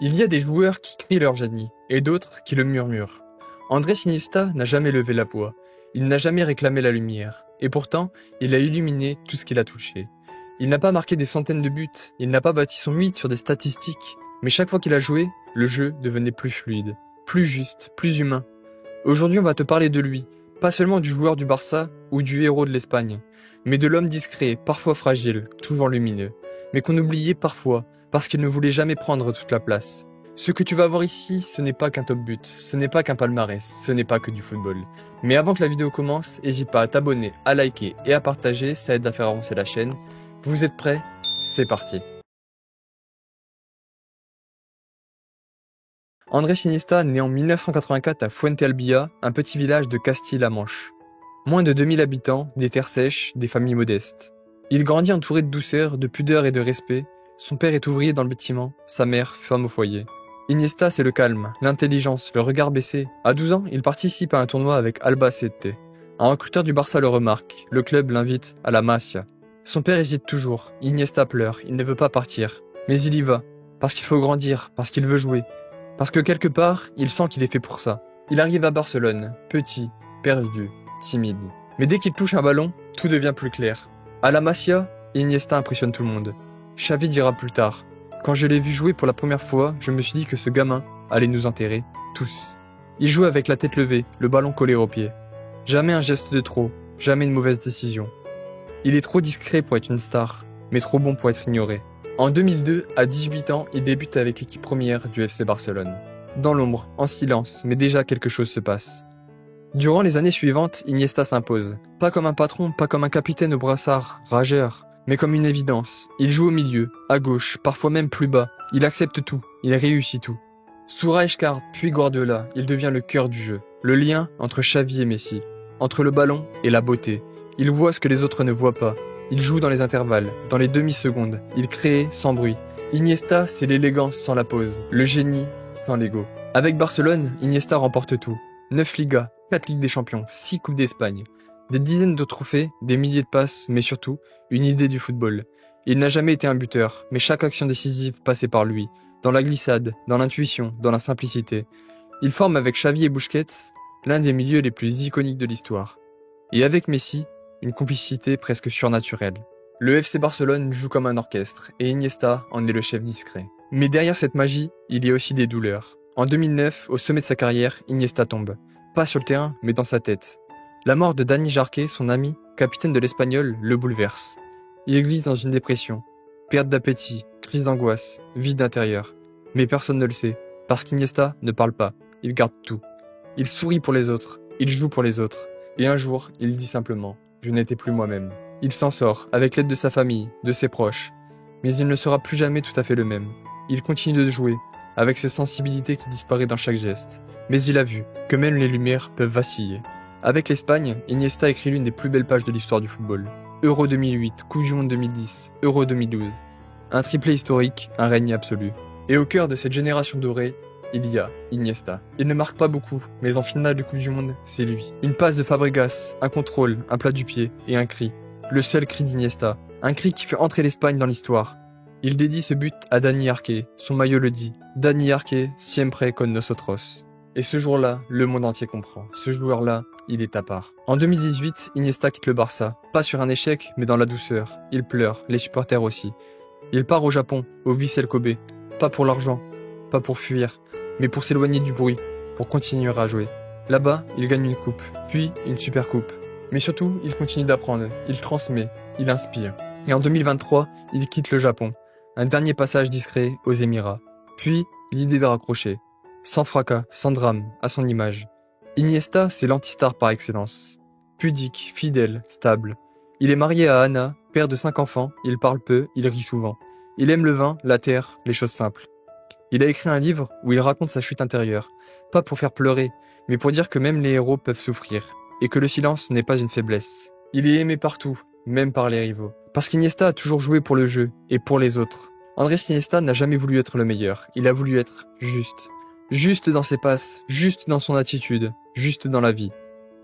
Il y a des joueurs qui crient leur génie, et d'autres qui le murmurent. Andrés Iniesta n'a jamais levé la voix, il n'a jamais réclamé la lumière, et pourtant, il a illuminé tout ce qu'il a touché. Il n'a pas marqué des centaines de buts, il n'a pas bâti son mythe sur des statistiques, mais chaque fois qu'il a joué, le jeu devenait plus fluide, plus juste, plus humain. Aujourd'hui, on va te parler de lui, pas seulement du joueur du Barça ou du héros de l'Espagne, mais de l'homme discret, parfois fragile, toujours lumineux, mais qu'on oubliait parfois, parce qu'il ne voulait jamais prendre toute la place. Ce que tu vas voir ici, ce n'est pas qu'un top but, ce n'est pas qu'un palmarès, ce n'est pas que du football. Mais avant que la vidéo commence, n'hésite pas à t'abonner, à liker et à partager, ça aide à faire avancer la chaîne. Vous êtes prêts? C'est parti. Andrés Iniesta naît en 1984 à Fuentealbilla, un petit village de Castille-La Manche. Moins de 2000 habitants, des terres sèches, des familles modestes. Il grandit entouré de douceur, de pudeur et de respect. Son père est ouvrier dans le bâtiment, sa mère femme au foyer. Iniesta, c'est le calme, l'intelligence, le regard baissé. À 12 ans, il participe à un tournoi avec Albacete. Un recruteur du Barça le remarque, le club l'invite à la Masia. Son père hésite toujours, Iniesta pleure, il ne veut pas partir. Mais il y va, parce qu'il faut grandir, parce qu'il veut jouer. Parce que quelque part, il sent qu'il est fait pour ça. Il arrive à Barcelone, petit, perdu, timide. Mais dès qu'il touche un ballon, tout devient plus clair. À la Masia, Iniesta impressionne tout le monde. Xavi dira plus tard, quand je l'ai vu jouer pour la première fois, je me suis dit que ce gamin allait nous enterrer, tous. Il joue avec la tête levée, le ballon collé au pied. Jamais un geste de trop, jamais une mauvaise décision. Il est trop discret pour être une star, mais trop bon pour être ignoré. En 2002, à 18 ans, il débute avec l'équipe première du FC Barcelone. Dans l'ombre, en silence, mais déjà quelque chose se passe. Durant les années suivantes, Iniesta s'impose. Pas comme un patron, pas comme un capitaine au brassard, rageur, mais comme une évidence. Il joue au milieu, à gauche, parfois même plus bas. Il accepte tout, il réussit tout. Sous Rijkaard, puis Guardiola, il devient le cœur du jeu. Le lien entre Xavi et Messi. Entre le ballon et la beauté. Il voit ce que les autres ne voient pas. Il joue dans les intervalles, dans les demi-secondes. Il crée sans bruit. Iniesta, c'est l'élégance sans la pose. Le génie sans l'ego. Avec Barcelone, Iniesta remporte tout. 9 Ligas, 4 Ligues des Champions, 6 Coupes d'Espagne. Des dizaines de trophées, des milliers de passes, mais surtout, une idée du football. Il n'a jamais été un buteur, mais chaque action décisive passait par lui. Dans la glissade, dans l'intuition, dans la simplicité. Il forme avec Xavi et Busquets l'un des milieux les plus iconiques de l'histoire. Et avec Messi, une complicité presque surnaturelle. Le FC Barcelone joue comme un orchestre, et Iniesta en est le chef discret. Mais derrière cette magie, il y a aussi des douleurs. En 2009, au sommet de sa carrière, Iniesta tombe. Pas sur le terrain, mais dans sa tête. La mort de Dani Jarque, son ami, capitaine de l'Espagnol, le bouleverse. Il glisse dans une dépression. Perte d'appétit, crise d'angoisse, vide intérieur. Mais personne ne le sait, parce qu'Iniesta ne parle pas, il garde tout. Il sourit pour les autres, il joue pour les autres. Et un jour, il dit simplement « Je n'étais plus moi-même ». Il s'en sort, avec l'aide de sa famille, de ses proches. Mais il ne sera plus jamais tout à fait le même. Il continue de jouer, avec ses sensibilités qui disparaissent dans chaque geste. Mais il a vu que même les lumières peuvent vaciller. Avec l'Espagne, Iniesta écrit l'une des plus belles pages de l'histoire du football. Euro 2008, Coupe du Monde 2010, Euro 2012. Un triplé historique, un règne absolu. Et au cœur de cette génération dorée, il y a Iniesta. Il ne marque pas beaucoup, mais en finale de Coupe du Monde, c'est lui. Une passe de Fabregas, un contrôle, un plat du pied et un cri. Le seul cri d'Iniesta. Un cri qui fait entrer l'Espagne dans l'histoire. Il dédie ce but à Dani Jarque, son maillot le dit. Dani Jarque, siempre con nosotros. Et ce jour-là, le monde entier comprend. Ce joueur-là, il est à part. En 2018, Iniesta quitte le Barça. Pas sur un échec, mais dans la douceur. Il pleure, les supporters aussi. Il part au Japon, au Vissel Kobe. Pas pour l'argent, pas pour fuir, mais pour s'éloigner du bruit, pour continuer à jouer. Là-bas, il gagne une coupe, puis une super coupe. Mais surtout, il continue d'apprendre, il transmet, il inspire. Et en 2023, il quitte le Japon. Un dernier passage discret aux Émirats. Puis, l'idée de raccrocher. Sans fracas, sans drame, à son image. Iniesta, c'est l'anti-star par excellence. Pudique, fidèle, stable. Il est marié à Anna, père de 5 enfants, il parle peu, il rit souvent. Il aime le vin, la terre, les choses simples. Il a écrit un livre où il raconte sa chute intérieure. Pas pour faire pleurer, mais pour dire que même les héros peuvent souffrir. Et que le silence n'est pas une faiblesse. Il est aimé partout, même par les rivaux. Parce qu'Iniesta a toujours joué pour le jeu, et pour les autres. Andrés Iniesta n'a jamais voulu être le meilleur, il a voulu être juste. Juste dans ses passes, juste dans son attitude, juste dans la vie.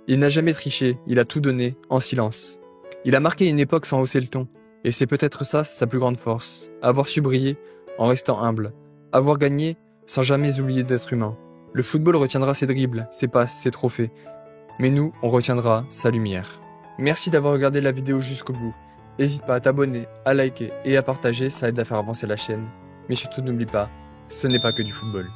Il n'a jamais triché, il a tout donné, en silence. Il a marqué une époque sans hausser le ton, et c'est peut-être ça sa plus grande force, avoir su briller en restant humble, avoir gagné sans jamais oublier d'être humain. Le football retiendra ses dribbles, ses passes, ses trophées. Mais nous, on retiendra sa lumière. Merci d'avoir regardé la vidéo jusqu'au bout. N'hésite pas à t'abonner, à liker et à partager, ça aide à faire avancer la chaîne. Mais surtout n'oublie pas, ce n'est pas que du football.